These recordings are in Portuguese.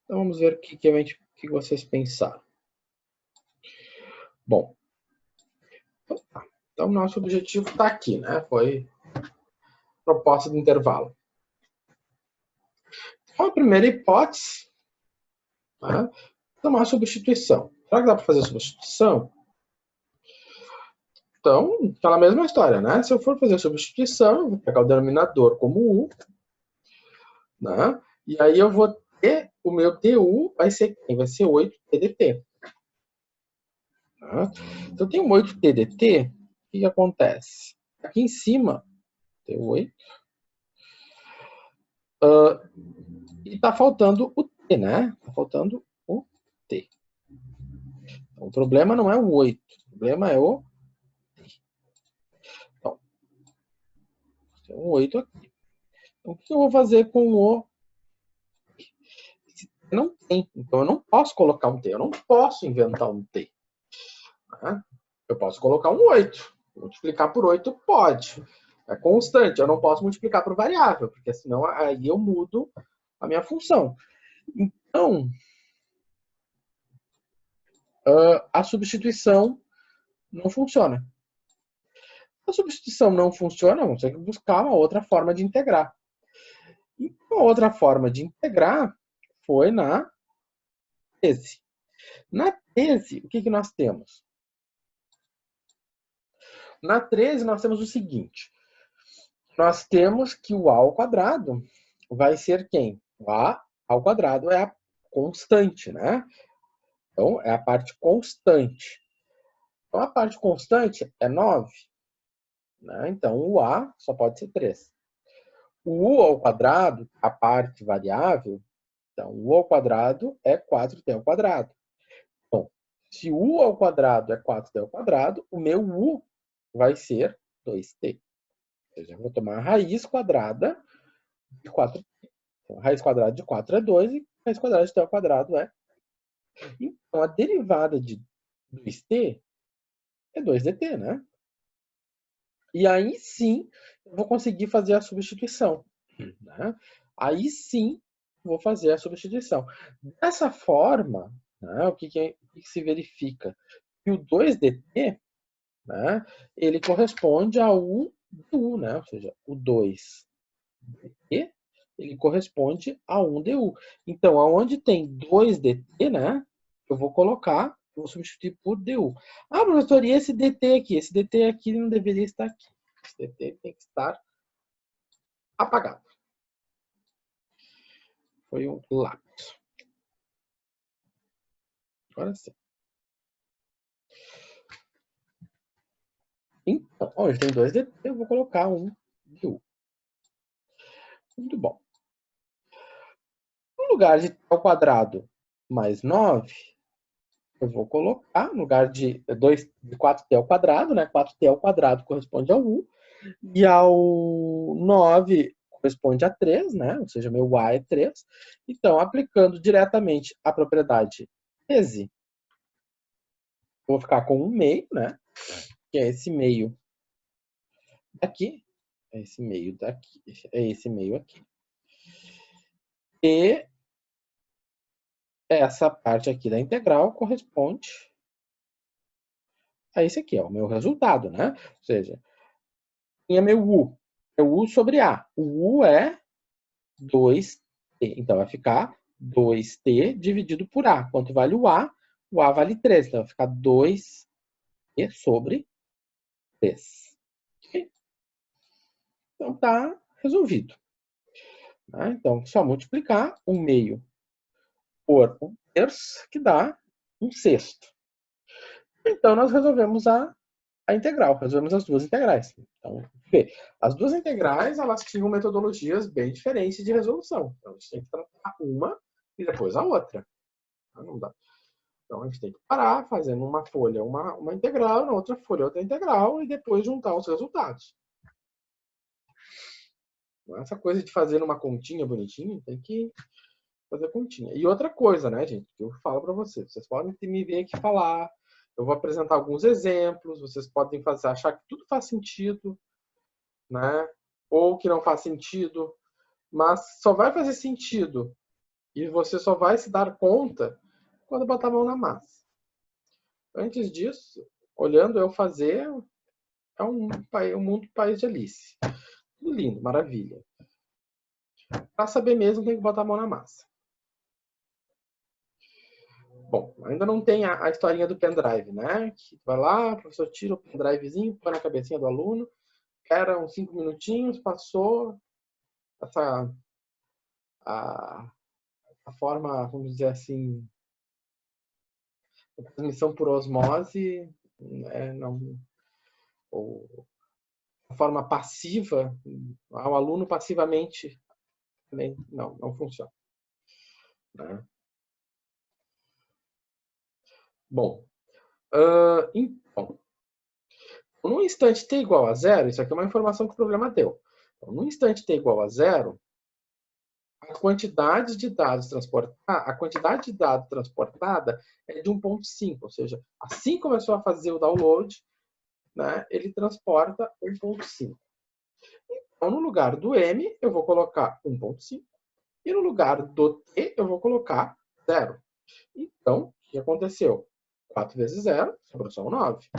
Então vamos ver o que vocês pensaram. Bom, então tá. Então nosso objetivo está aqui, né? Foi proposta do intervalo. Então a primeira hipótese, né, é uma substituição. Será que dá para fazer substituição? Então, aquela mesma história, né? Se eu for fazer a substituição, eu vou pegar o denominador como 1, né? E aí eu vou ter, o meu du vai ser quem? Vai ser 8tdt. Tá? Então, eu tenho 8tdt, o que acontece? Aqui em cima, tem 8. E está faltando o t, né? Está faltando o t. Então, o problema não é o 8, o problema é o t. Então, tem um 8 aqui. Então, o que eu vou fazer com o não tem. Então, eu não posso colocar um t. Eu não posso inventar um t. Né? Eu posso colocar um 8. Multiplicar por 8 pode. É constante. Eu não posso multiplicar por variável, porque senão aí eu mudo a minha função. Então, a substituição não funciona. A substituição não funciona, vamos ter que buscar uma outra forma de integrar. E uma outra forma de integrar foi na tese. Na tese, o que nós temos? Na 13, nós temos o seguinte. Nós temos que o a ao quadrado vai ser quem? O a ao quadrado é a constante, né? Então, é a parte constante. Então, a parte constante é 9. Né? Então, o a só pode ser 3. O u ao quadrado, a parte variável, então, u ao quadrado é 4t ao quadrado. Bom, se u ao quadrado é 4t ao quadrado, o meu u vai ser 2t. Ou seja, eu vou tomar a raiz quadrada de 4t. Então, a raiz quadrada de 4 é 2 e a raiz quadrada de t ao quadrado é. Então, a derivada de 2t é 2dt, né? E aí sim, eu vou conseguir fazer a substituição. Né? Aí sim, vou fazer a substituição. Dessa forma, né, o que se verifica? Que o 2dt, né, ele corresponde a 1 du, né? Ou seja, o 2dt, ele corresponde a 1 du. Então, aonde tem 2dt, né, eu vou colocar, eu vou substituir por du. Ah, professor, e esse dt aqui? Esse dt aqui não deveria estar aqui. Esse dt tem que estar apagado. Foi um lápis. Agora sim. Então, onde tem 2dt, eu vou colocar um du. Muito bom. No lugar de t ao quadrado mais 9, eu vou colocar, no lugar de 4t ao quadrado, né? 4t ao quadrado corresponde ao 1, e ao 9 corresponde a 3, né? Ou seja, meu a é 3. Então, aplicando diretamente a propriedade tese, vou ficar com um meio, né? Que é esse meio aqui, é esse meio daqui, é esse meio aqui. E essa parte aqui da integral corresponde a esse aqui, ó, o meu resultado, né? Ou seja, quem é meu u? É o u sobre a. O u é 2t. Então, vai ficar 2t dividido por a. Quanto vale o a? O a vale 3. Então, vai ficar 2t sobre 3. Okay? Então, tá resolvido. Né? Então, só multiplicar 1 meio por 1 terço, que dá 1 sexto. Então, nós resolvemos a integral, resolvemos as duas integrais. Então, vê, as duas integrais, elas tinham metodologias bem diferentes de resolução. Então, a gente tem que tratar uma e depois a outra. Não dá. Então, a gente tem que parar fazendo uma folha uma integral, na outra folha outra integral, e depois juntar os resultados. Essa coisa de fazer uma continha bonitinha, tem que fazer continha. E outra coisa, né, gente, que eu falo para vocês. Vocês podem me ver aqui falar, eu vou apresentar alguns exemplos, vocês podem achar que tudo faz sentido, né? Ou que não faz sentido, mas só vai fazer sentido E você só vai se dar conta quando botar a mão na massa. Antes disso, olhando eu fazer, é um mundo país de Alice. Tudo lindo, maravilha. Para saber mesmo, tem que botar a mão na massa. Bom, ainda não tem a historinha do pendrive, né? Que vai lá, o professor tira o pendrivezinho, põe na cabecinha do aluno, espera uns 5 minutinhos, passou a forma, vamos dizer assim, a transmissão por osmose, não, ou a forma passiva, ao aluno passivamente, também não funciona. Né? Bom, então, no instante t igual a zero, isso aqui é uma informação que o problema deu. Então, no instante t igual a zero, a quantidade de dados transportada é de 1.5, ou seja, assim começou a fazer o download, né, ele transporta 1.5. Então, no lugar do m, eu vou colocar 1.5, e no lugar do t, eu vou colocar 0. Então, o que aconteceu? 4 vezes 0, sobrou só um 9.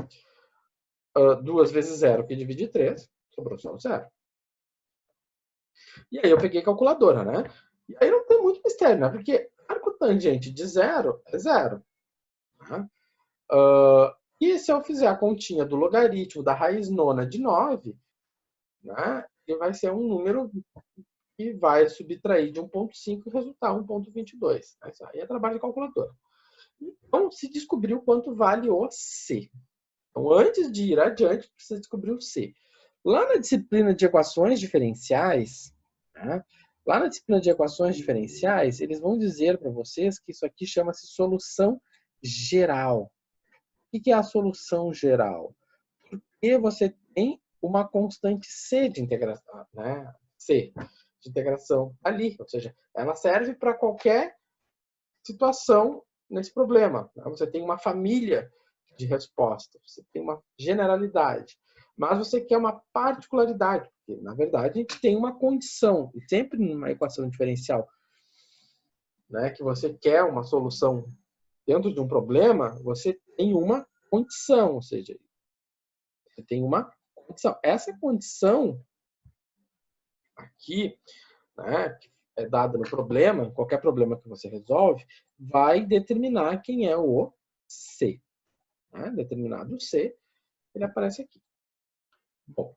2 vezes 0, que divide 3, sobrou só um 0. E aí eu peguei a calculadora, né? E aí não tem muito mistério, né? Porque arco tangente de 0 é 0. Né? E se eu fizer a continha do logaritmo da raiz nona de 9, né, ele vai ser um número que vai subtrair de 1.5 e resultar 1.22. Isso aí é trabalho de calculadora. Então, se descobriu quanto vale o C. Então, antes de ir adiante, precisa descobrir o C. Lá na disciplina de equações diferenciais, né, eles vão dizer para vocês que isso aqui chama-se solução geral. O que é a solução geral? Porque você tem uma constante C de integração, né? C de integração ali, ou seja, ela serve para qualquer situação nesse problema. Você tem uma família de respostas, você tem uma generalidade, mas você quer uma particularidade, porque na verdade a gente tem uma condição, e sempre numa equação diferencial, né, que você quer uma solução dentro de um problema, você tem uma condição, ou seja, você tem uma condição. Essa condição aqui, né, que é dada no problema, qualquer problema que você resolve, vai determinar quem é o C. Né? Determinado C, ele aparece aqui. Bom,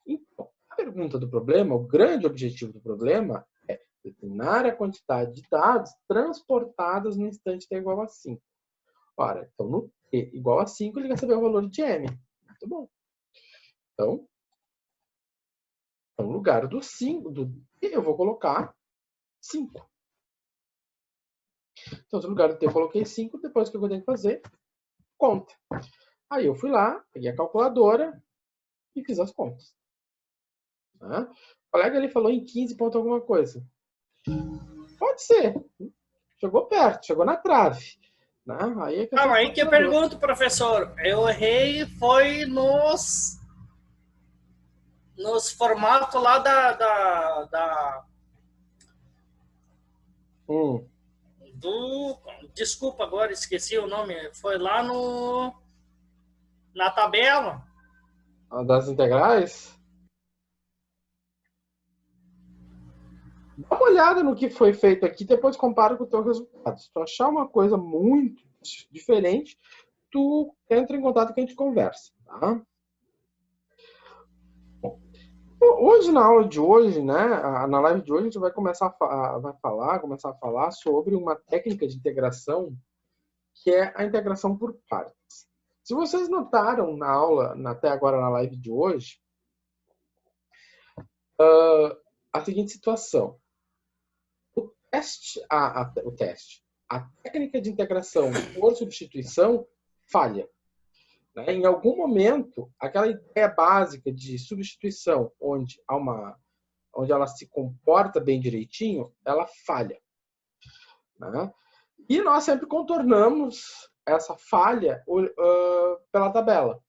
então, a pergunta do problema, o grande objetivo do problema é determinar a quantidade de dados transportados no instante t igual a 5. Ora, então no t igual a 5, ele quer saber o valor de m. Muito bom. Então, no lugar do 5, do t, eu vou colocar 5. Então, no lugar do t eu coloquei 5, depois o que eu tenho que fazer? Conta. Aí eu fui lá, peguei a calculadora e fiz as contas. Tá? O colega ele falou em 15 ponto alguma coisa. Pode ser. Chegou perto, chegou na trave. Né? Aí é Ah, aí que eu pergunto, professor. Eu errei, foi nos formatos lá desculpa, agora esqueci o nome. Foi lá na tabela. Das integrais? Dá uma olhada no que foi feito aqui, depois compara com o teu resultado. Se tu achar uma coisa muito diferente, tu entra em contato que a gente conversa. Tá? Hoje, na aula de hoje, né, na live de hoje, a gente vai começar a falar sobre uma técnica de integração que é a integração por partes. Se vocês notaram na aula, até agora na live de hoje, a seguinte situação. A técnica de integração por substituição falha. Né? Em algum momento, aquela ideia básica de substituição, onde ela se comporta bem direitinho, ela falha. Né? E nós sempre contornamos essa falha pela tabela.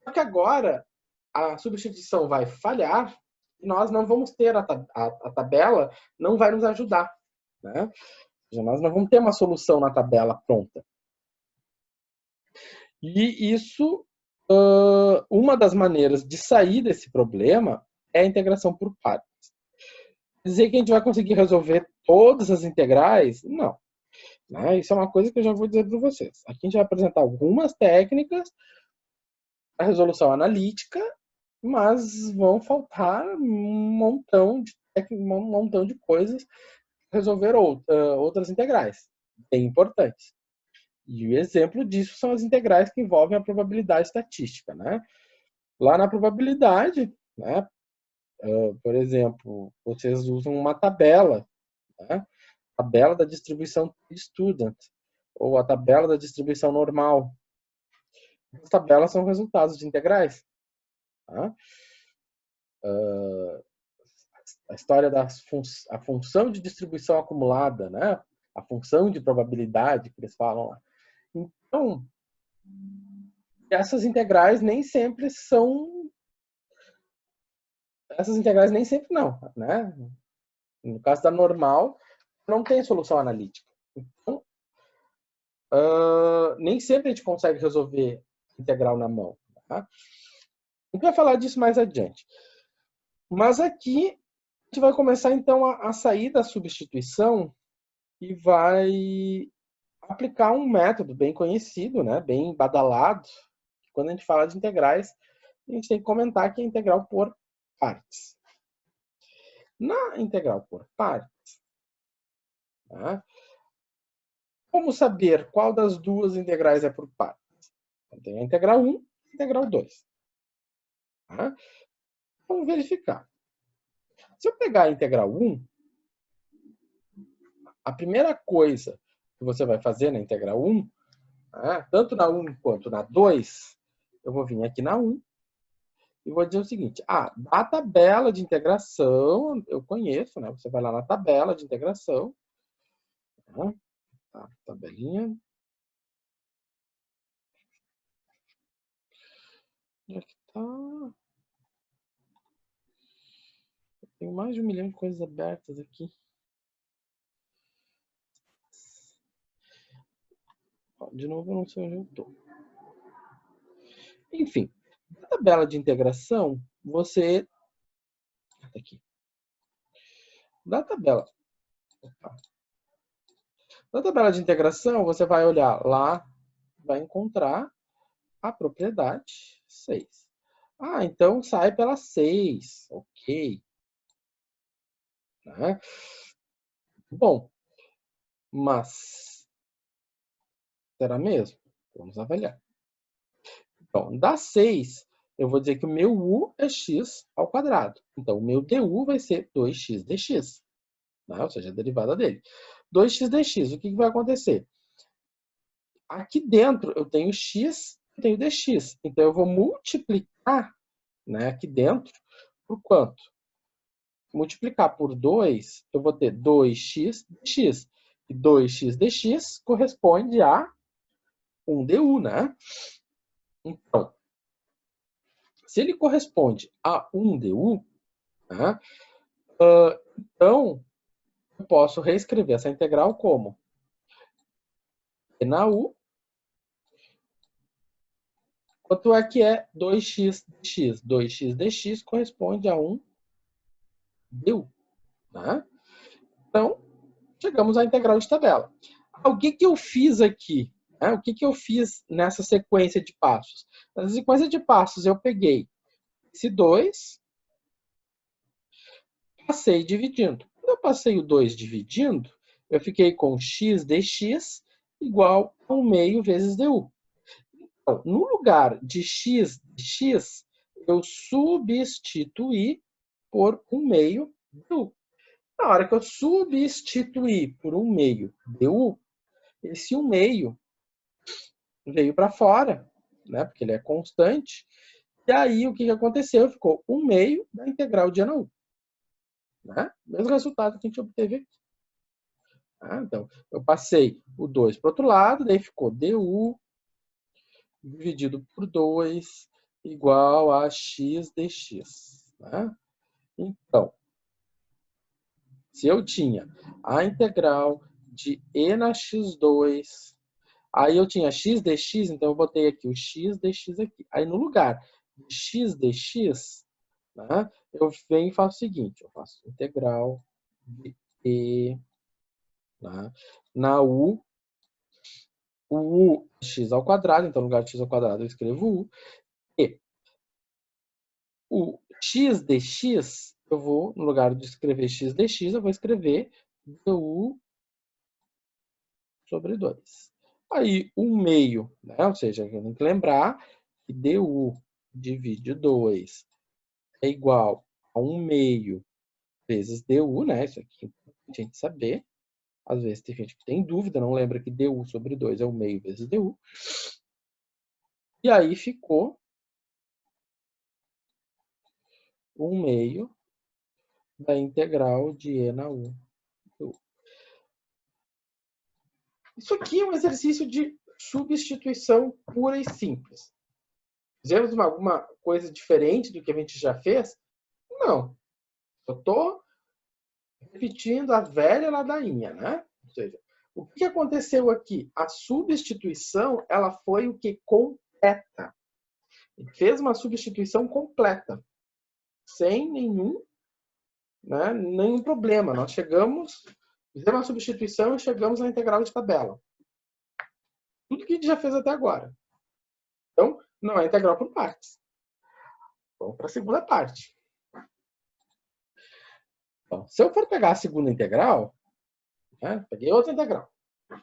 Só que agora a substituição vai falhar e nós não vamos ter a tabela, não vai nos ajudar. né? Ou seja, nós não vamos ter uma solução na tabela pronta. E isso, uma das maneiras de sair desse problema é a integração por partes. Dizer que a gente vai conseguir resolver todas as integrais? Não. Né? Isso é uma coisa que eu já vou dizer para vocês. Aqui a gente vai apresentar algumas técnicas para resolução analítica, mas vão faltar um montão de coisas para resolver outras integrais, bem importantes. E o exemplo disso são as integrais que envolvem a probabilidade estatística, né? Lá na probabilidade, né, por exemplo, vocês usam uma tabela, né? Tabela da distribuição student, ou a tabela da distribuição normal. As tabelas são resultados de integrais. Tá? A história da a função de distribuição acumulada, né? A função de probabilidade que eles falam lá. Então, essas integrais nem sempre não, né? No caso da normal, não tem solução analítica. Então, nem sempre a gente consegue resolver integral na mão. Tá? A gente vai falar disso mais adiante. Mas aqui a gente vai começar então a sair da substituição e vai aplicar um método bem conhecido, né, bem badalado. Quando a gente fala de integrais, a gente tem que comentar que é integral por partes. Na integral por partes, tá? Como saber qual das duas integrais é por partes? Então, tem a integral 1 e a integral 2. Tá? Vamos verificar. Se eu pegar a integral 1, a primeira coisa que você vai fazer na integral 1, tá? Tanto na 1 quanto na 2, eu vou vir aqui na 1 e vou dizer o seguinte, da tabela de integração, eu conheço, né? Você vai lá na tabela de integração, tá? Tabelinha. Onde é que tá? Tem mais de 1 milhão de coisas abertas aqui. De novo, eu não sei onde eu estou. Enfim, na tabela de integração, você... Aqui. Na tabela de integração, você vai olhar lá, vai encontrar a propriedade 6. Então sai pela 6. Ok. Né? Bom, mas será mesmo? Vamos avaliar. Então, da 6, eu vou dizer que o meu u é x ao quadrado. Então, o meu du vai ser 2x dx. Né? Ou seja, a derivada dele. 2x dx, o que vai acontecer? Aqui dentro eu tenho x, eu tenho dx. Então, eu vou multiplicar, né, aqui dentro por quanto? Multiplicar por 2, eu vou ter 2x dx. E 2x dx corresponde a 1 du, né? Então, se ele corresponde a 1 du, né, então eu posso reescrever essa integral como e na u, quanto é que é 2x dx? 2x dx corresponde a 1 du. Né? Então, chegamos à integral de tabela. O que eu fiz aqui? O que eu fiz nessa sequência de passos? Nessa sequência de passos, eu peguei esse 2, passei dividindo. Quando eu passei o 2 dividindo, eu fiquei com x dx igual a 1 meio vezes du. Então, no lugar de x dx, eu substituí por 1 meio du. Na hora que eu substituir por 1 meio du, esse 1 meio veio para fora, né? Porque ele é constante. E aí, o que aconteceu? Ficou 1 meio da integral de n1. Né? Mesmo resultado que a gente obteve aqui. Então, eu passei o 2 para o outro lado, daí ficou du dividido por 2 igual a x dx. Né? Então, Se eu tinha a integral de e na x2, aí eu tinha x dx, então eu botei aqui o x dx aqui. Aí no lugar de x dx, né, eu venho e faço o seguinte, eu faço integral de e, né, na u, o u é x ao quadrado, então no lugar de x ao quadrado eu escrevo u, e o x dx, eu vou, no lugar de escrever x dx, eu vou escrever du sobre 2. Aí, 1 meio, né? Ou seja, eu tenho que lembrar que du divide 2 é igual a 1 meio vezes du, né? Isso aqui a gente saber. Às vezes tem gente que tem dúvida, não lembra que du sobre 2 é 1 meio vezes du. E aí ficou 1 meio da integral de e na u. Isso aqui é um exercício de substituição pura e simples. Fizemos alguma coisa diferente do que a gente já fez? Não. Eu estou repetindo a velha ladainha, né? Ou seja, o que aconteceu aqui? A substituição, ela foi o que? Completa. Ele fez uma substituição completa, sem nenhum problema. Nós fizemos uma substituição e chegamos à integral de tabela. Tudo que a gente já fez até agora. Então, não é integral por partes. Vamos para a segunda parte. Bom, se eu for pegar a segunda integral, né, peguei outra integral.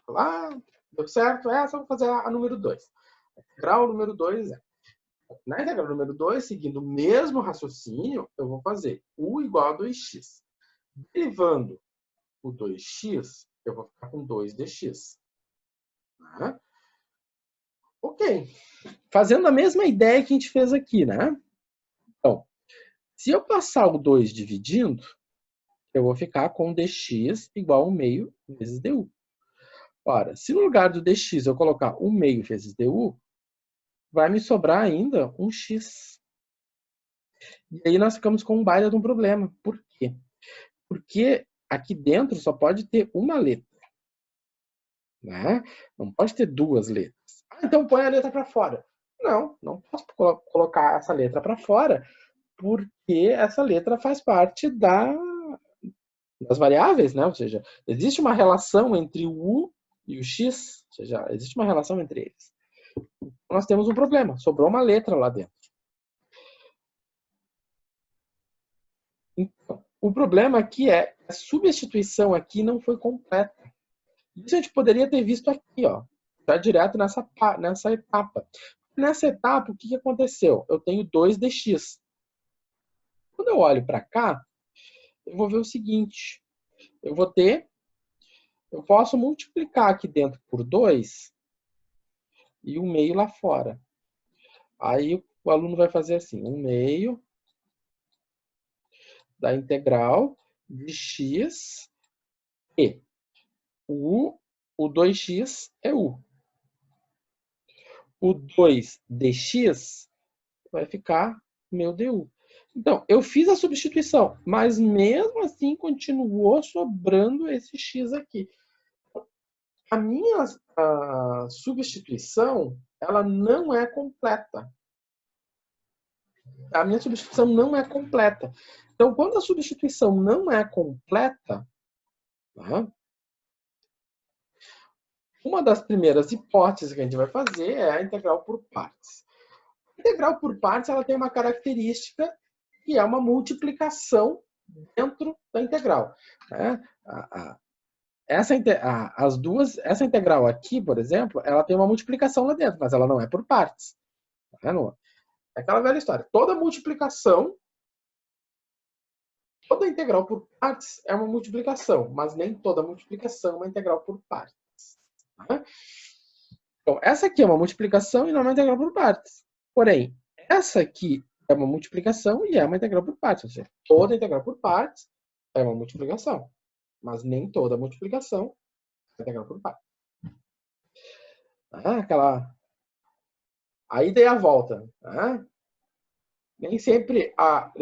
Lá, deu certo, essa, vou fazer a número 2. A integral número 2 é. Na integral número 2, seguindo o mesmo raciocínio, eu vou fazer u igual a 2x. Derivando o 2x, eu vou ficar com 2dx. Né? Ok. Fazendo a mesma ideia que a gente fez aqui, né? Então, se eu passar o 2 dividindo, eu vou ficar com dx igual a 1 meio vezes du. Ora, se no lugar do dx eu colocar 1 meio vezes du, vai me sobrar ainda um x. E aí nós ficamos com um baita de um problema. Por quê? Porque aqui dentro só pode ter uma letra. Né? Não pode ter duas letras. Ah, então põe a letra para fora. Não, não posso colocar essa letra para fora, porque essa letra faz parte das variáveis, né? Ou seja, existe uma relação entre o u e o x, ou seja, existe uma relação entre eles. Nós temos um problema, sobrou uma letra lá dentro. Então, o problema aqui é que a substituição aqui não foi completa. Isso a gente poderia ter visto aqui, ó, já direto nessa etapa. Nessa etapa, o que aconteceu? Eu tenho 2dx. Quando eu olho para cá, eu vou ver o seguinte. Eu posso multiplicar aqui dentro por 2 e 1 meio lá fora. Aí o aluno vai fazer assim, 1 meio da integral de x e o 2x é u. O 2dx vai ficar meu du. Então, eu fiz a substituição, mas mesmo assim continuou sobrando esse x aqui. A minha substituição, ela não é completa. A minha substituição não é completa. Então, quando a substituição não é completa, tá? Uma das primeiras hipóteses que a gente vai fazer é a integral por partes. A integral por partes ela tem uma característica que é uma multiplicação dentro da integral. Né? Essa integral aqui, por exemplo, ela tem uma multiplicação lá dentro, mas ela não é por partes. Tá? É aquela velha história. Toda integral por partes é uma multiplicação, mas nem toda multiplicação é uma integral por partes. Tá? Então, essa aqui é uma multiplicação e não é uma integral por partes. Porém, essa aqui é uma multiplicação e é uma integral por partes. Ou seja, toda integral por partes é uma multiplicação, mas nem toda multiplicação é integral por partes. A ida e a volta. Tá? Nem sempre a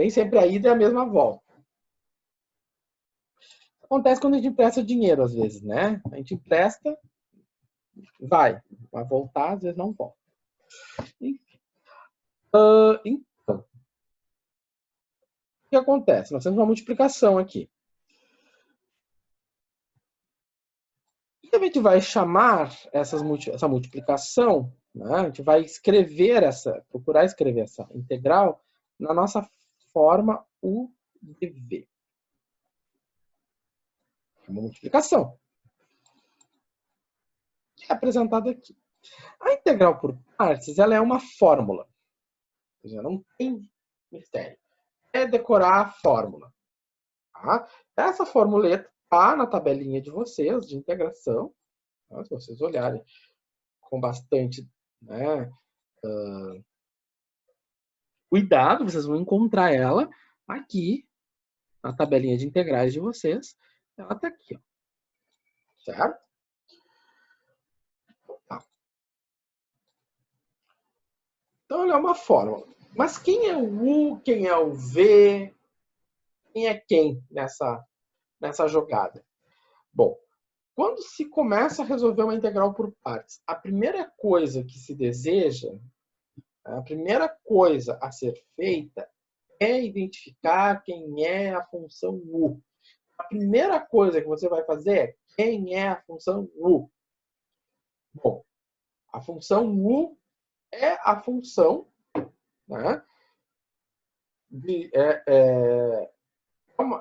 ida é a mesma volta. Acontece quando a gente empresta dinheiro, às vezes, né? A gente empresta, vai voltar, às vezes não volta. Então, o que acontece? Nós temos uma multiplicação aqui. E a gente vai chamar essa multiplicação, né? A gente vai procurar escrever essa integral na nossa forma UDV. É uma multiplicação. É apresentada aqui. A integral por partes, ela é uma fórmula. Ou seja, não tem mistério. É decorar a fórmula. Tá? Essa formuleta está na tabelinha de vocês, de integração. Tá? Se vocês olharem com bastante, né, cuidado, vocês vão encontrar ela aqui na tabelinha de integrais de vocês. Ela está aqui, ó. Certo? Tá. Então, ela é uma fórmula. Mas quem é o U, quem é o V, quem é quem nessa jogada? Bom, quando se começa a resolver uma integral por partes, a primeira coisa que se deseja, a primeira coisa a ser feita é identificar quem é a função U. A primeira coisa que você vai fazer é quem é a função U. Bom, a função U é a função, né,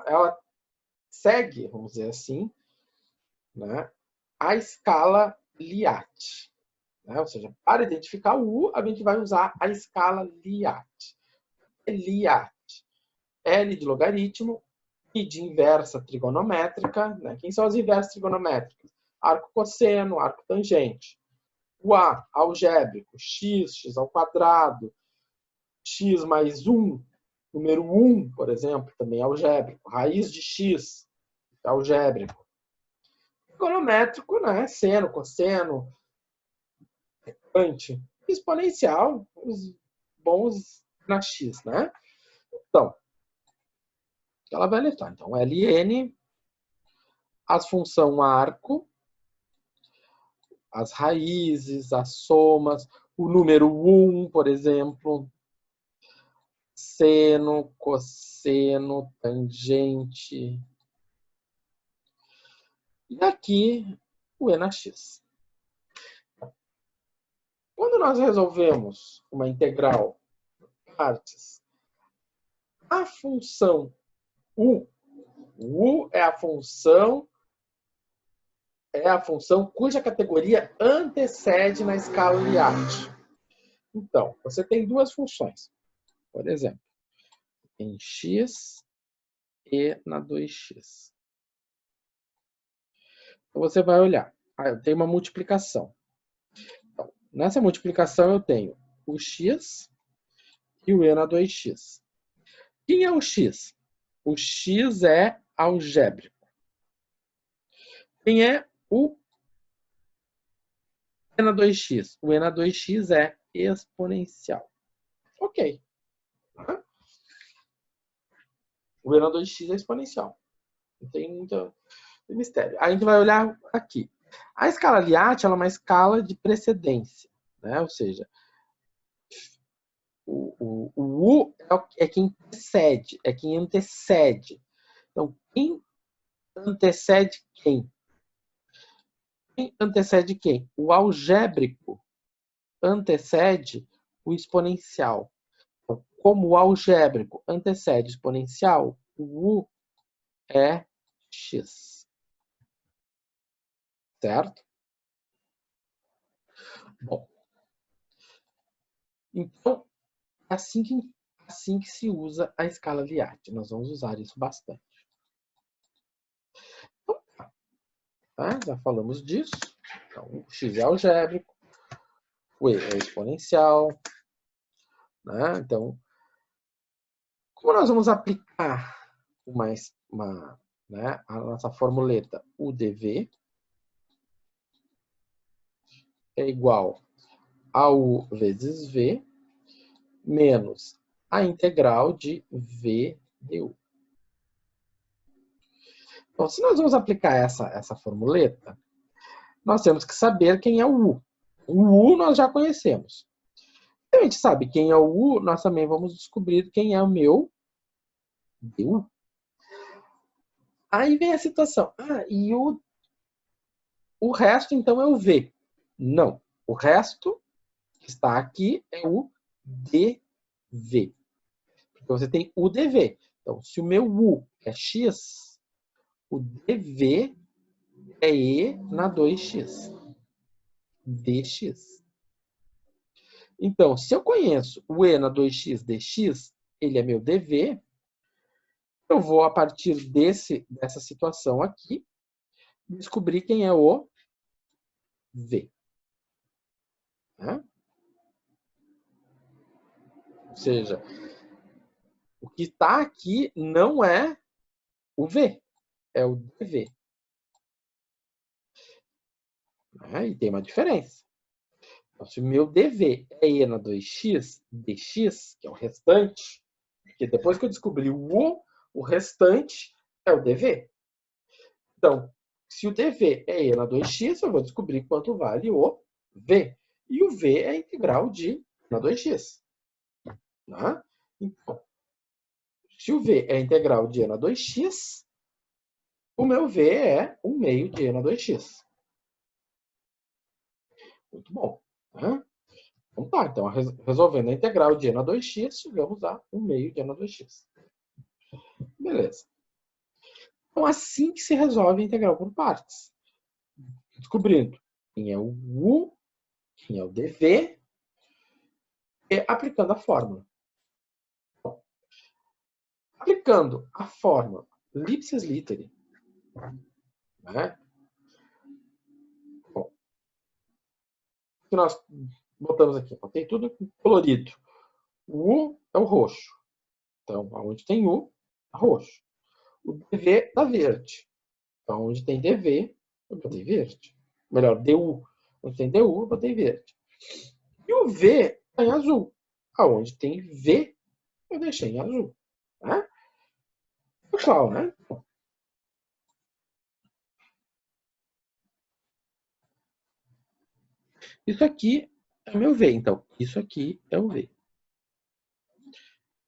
ela segue, vamos dizer assim, né, a escala Liat. Né? Ou seja, para identificar o U, a gente vai usar a escala Liat. Liat. L de logaritmo, I de inversa trigonométrica. Né? Quem são as inversas trigonométricas? Arco cosseno, arco tangente. O A, algébrico, x ao quadrado, x mais 1, número 1, por exemplo, também é algébrico. Raiz de x, é algébrico. Trigonométrico, né? Seno, cosseno, secante. Exponencial, os bons na x, né? Então, ela vai letrar. Então, Ln, as funções arco, as raízes, as somas, o número 1, por exemplo, seno, cosseno, tangente. E aqui, o E na x. Quando nós resolvemos uma integral por partes, a função U é a função cuja categoria antecede na escala Liat. Então, você tem duas funções. Por exemplo, em x e na 2x. Então, você vai olhar. Eu tenho uma multiplicação. Então, nessa multiplicação, eu tenho o x e o e na 2x. Quem é o x? O x é algébrico. Quem é o e na 2x? O e na 2x é exponencial. Ok. O e na 2x é exponencial. Não tem muito mistério. A gente vai olhar aqui. A escala Liat ela é uma escala de precedência. Né? Ou seja, o U é quem precede, é quem antecede. Então, quem antecede quem? Quem antecede quem? O algébrico antecede o exponencial. Então, como o algébrico antecede o exponencial, o U é x. Certo? Bom. Então, é assim que se usa a escala Liat. Nós vamos usar isso bastante. Então, tá? Já falamos disso. Então, o x é algébrico, o e é exponencial. Né? Então, como nós vamos aplicar a nossa formuleta UDV é igual a U vezes V menos a integral de V du. Então, se nós vamos aplicar essa formuleta, nós temos que saber quem é o U. O U nós já conhecemos. Se a gente sabe quem é o U, nós também vamos descobrir quem é o meu DU. Aí vem a situação. E o resto, então, é o V. Não. O resto que está aqui é o DV. Porque você tem o DV. Então, se o meu U é X, o DV é E na 2X. DX. Então, se eu conheço o E na 2X dx, ele é meu DV, eu vou, a partir dessa situação aqui, descobrir quem é o V. Né? Ou seja, o que está aqui não é o V, é o DV. Né? E tem uma diferença. Então, se o meu DV é E na 2X dx, que é o restante, porque depois que eu descobri o U, o restante é o DV. Então, se o DV é E na 2X, eu vou descobrir quanto vale o V. E o V é a integral de E na 2X. Né? Então, se o V é a integral de E na 2X, o meu V é 1 meio de E na 2X. Muito bom. Né? Então tá, então resolvendo a integral de E na 2X, chegamos a 1 meio de E na 2X. Beleza. Então, assim que se resolve a integral por partes. Descobrindo quem é o U, quem é o DV, e aplicando a fórmula. Bom, aplicando a fórmula Lipsius literi, né? Bom, o que nós botamos aqui? Tem tudo colorido. O U é o roxo. Então, onde tem U, é roxo. O DV dá verde. Então, onde tem DV, eu botei verde. Melhor, DU. Onde tem DU, eu botei verde. E o V é em azul. Aonde tem V, eu deixei em azul. Né? Pessoal, né? Isso aqui é o meu V. Então, isso aqui é o V.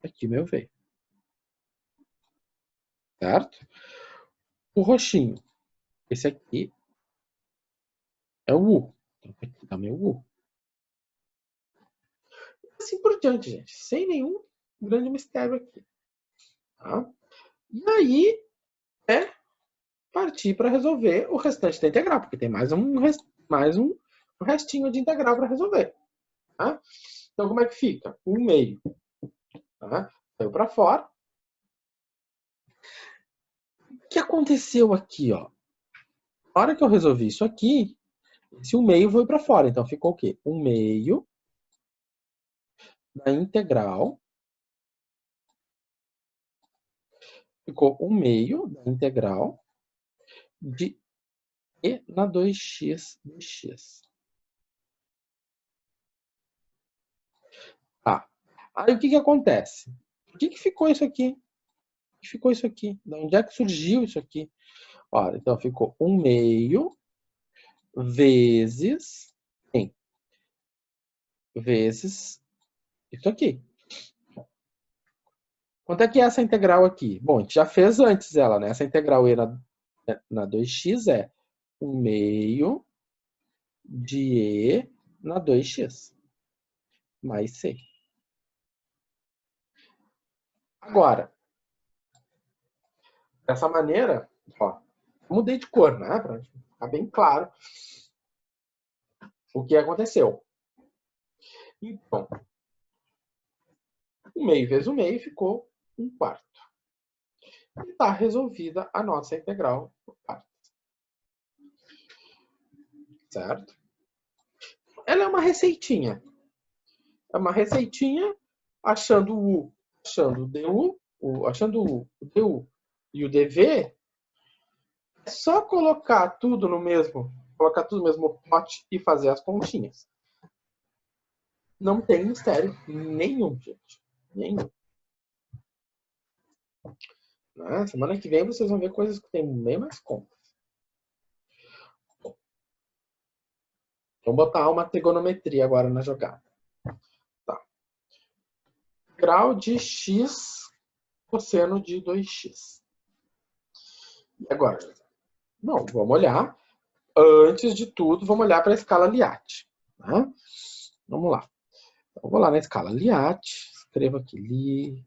Aqui é meu V. Certo? O roxinho. Esse aqui é o U. Então, aqui tá meu U. Assim por diante, gente. Sem nenhum grande mistério aqui. Tá? E aí é partir para resolver o restante da integral, porque tem mais um restinho de integral para resolver. Tá? Então, como é que fica? 1 meio. Tá? Saiu para fora. O que aconteceu aqui? Ó? Na hora que eu resolvi isso aqui, esse 1 meio foi para fora. Então, ficou o quê? 1 meio da integral. Ficou 1 meio da integral de E na 2x dx. Tá. Aí o que acontece? Por que ficou isso aqui? Por que ficou isso aqui? De onde é que surgiu isso aqui? Olha, então ficou 1 meio vezes vezes isso aqui. Quanto é que é essa integral aqui? Bom, a gente já fez antes ela, né? Essa integral E na 2x é 1 meio de E na 2x mais C. Agora, dessa maneira, ó, mudei de cor, né? Para ficar bem claro o que aconteceu. Então, 1 meio vezes 1 meio ficou 1/4. E está resolvida a nossa integral por partes. Certo? Ela é uma receitinha. É uma receitinha achando o U, achando o DU, achando o DU e o DV. É só colocar tudo no mesmo pote e fazer as continhas. Não tem mistério nenhum, gente. Nenhum. Né? Semana que vem vocês vão ver coisas que tem bem mais contas. Vamos botar uma trigonometria agora na jogada. Tá. Grau de x cosseno de 2x. E agora? Bom, vamos olhar. Antes de tudo, vamos olhar para a escala Liat. Tá? Vamos lá. Então, vou lá na escala Liat. Escrevo aqui Li.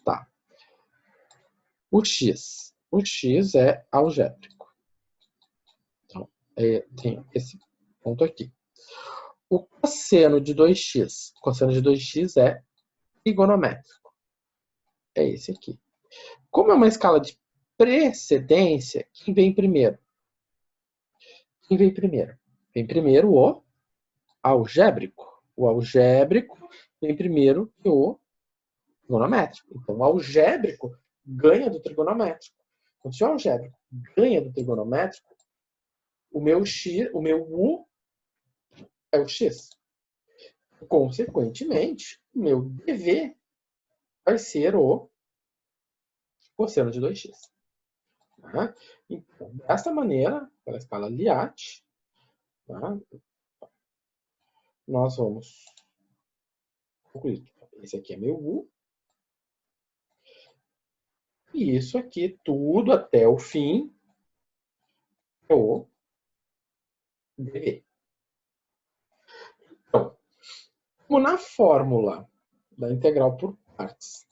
Tá. O x. O x é algébrico. Então, tem esse ponto aqui. O cosseno de 2x. O cosseno de 2x é trigonométrico. É esse aqui. Como é uma escala de precedência, quem vem primeiro? Quem vem primeiro? Vem primeiro o algébrico. O algébrico vem primeiro que o trigonométrico. Então, o algébrico ganha do trigonométrico. Então, se o algébrico ganha do trigonométrico, o meu u é o x. Consequentemente, o meu dv vai ser o cosseno de 2x. Tá? Então, dessa maneira, pela escala Liat, tá? Nós vamos concluir. Esse aqui é meu u. E isso aqui, tudo até o fim, é o dv. Então, como na fórmula da integral por partes,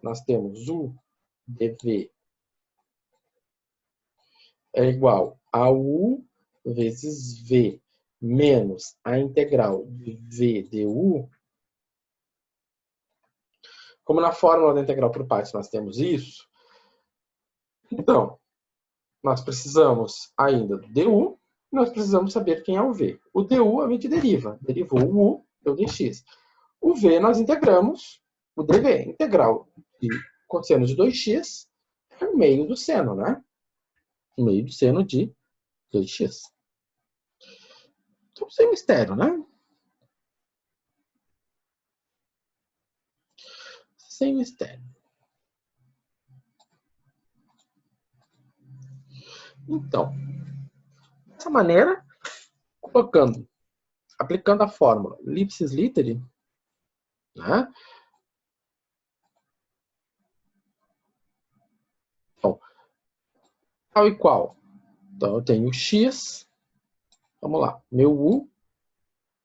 nós temos u dv é igual a u vezes v menos a integral de v du. Como na fórmula da integral por partes nós temos isso, então, nós precisamos ainda do du, nós precisamos saber quem é o v. O du a gente deriva. Derivou o u, deu dx. O v nós integramos, o dv. Integral de cosseno de 2x é o meio do seno, né? O meio do seno de 2x. Então, sem mistério, né? Sem mistério. Então, dessa maneira, aplicando a fórmula Lipschitz Litten, né? Então, tal e qual. Então, eu tenho x, vamos lá, meu u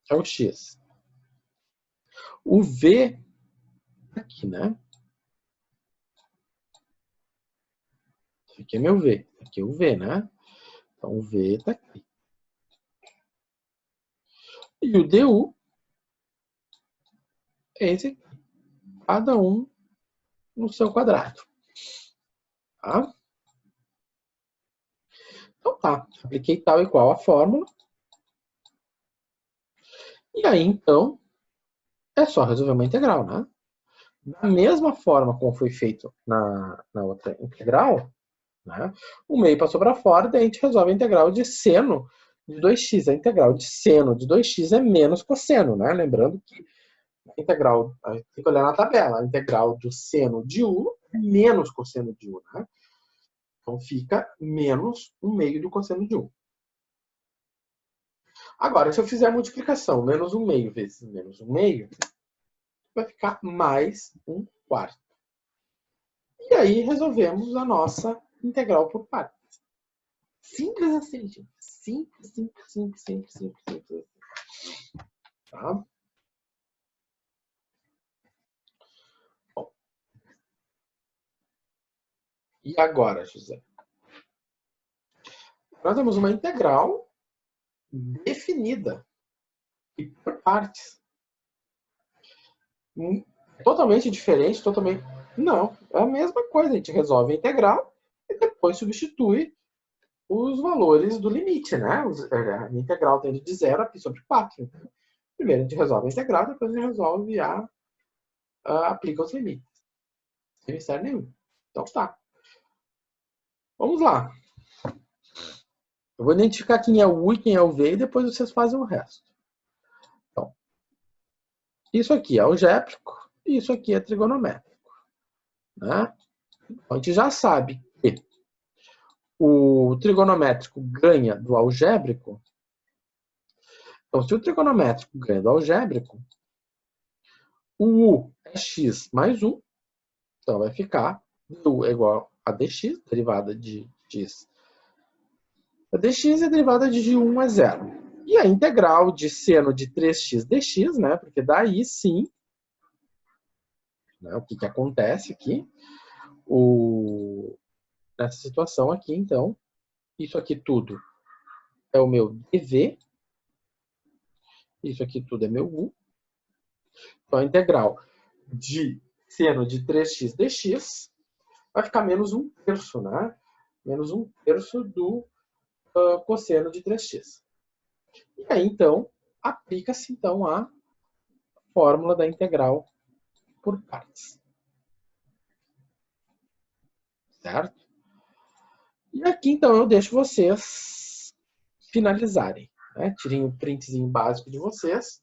é o x. O v, aqui, né? Aqui é meu v, aqui é o v, né? Então, o v está aqui. E o du é esse aqui. Cada um no seu quadrado. Tá? Então tá, apliquei tal e qual a fórmula. E aí, então, é só resolver uma integral, né? Da mesma forma como foi feito na outra integral, né? O meio passou para fora, daí a gente resolve a integral de seno de 2x. A integral de seno de 2x é menos cosseno, né? Lembrando que a integral, tem que olhar na tabela, a integral do seno de u é menos cosseno de u, né? Então fica menos um meio do cosseno de u. Agora, se eu fizer a multiplicação, menos um meio vezes menos um meio, vai ficar mais um quarto. E aí resolvemos a nossa integral por partes. Simples assim, gente. Simples, simples, simples, simples, simples, simples. Tá? Bom. E agora, José? Nós temos uma integral definida e por partes. Totalmente diferente, totalmente... Não, é a mesma coisa. A gente resolve a integral e depois substitui os valores do limite, né? A integral tende de 0 a π sobre 4. Então, primeiro a gente resolve a integral, depois a gente resolve aplica os limites. Sem mistério nenhum. Então tá. Vamos lá. Eu vou identificar quem é o U e quem é o V e depois vocês fazem o resto. Então, isso aqui é algébrico e isso aqui é trigonométrico. Né? Então, a gente já sabe que o trigonométrico ganha do algébrico. Então, se o trigonométrico ganha do algébrico, o U é x mais 1. Então, vai ficar U é igual a dx, derivada de x. A dx é derivada de 1 a 0. E a integral de seno de 3x dx, né? Porque daí sim, né, o que acontece aqui? Nessa situação aqui, então, isso aqui tudo é o meu dv, isso aqui tudo é meu u. Então, a integral de seno de 3x dx vai ficar menos 1/3, né? Menos 1/3 do cosseno de 3x. E aí, então, aplica-se então a fórmula da integral por partes. Certo? E aqui, então, eu deixo vocês finalizarem. Né? Tirem o printzinho básico de vocês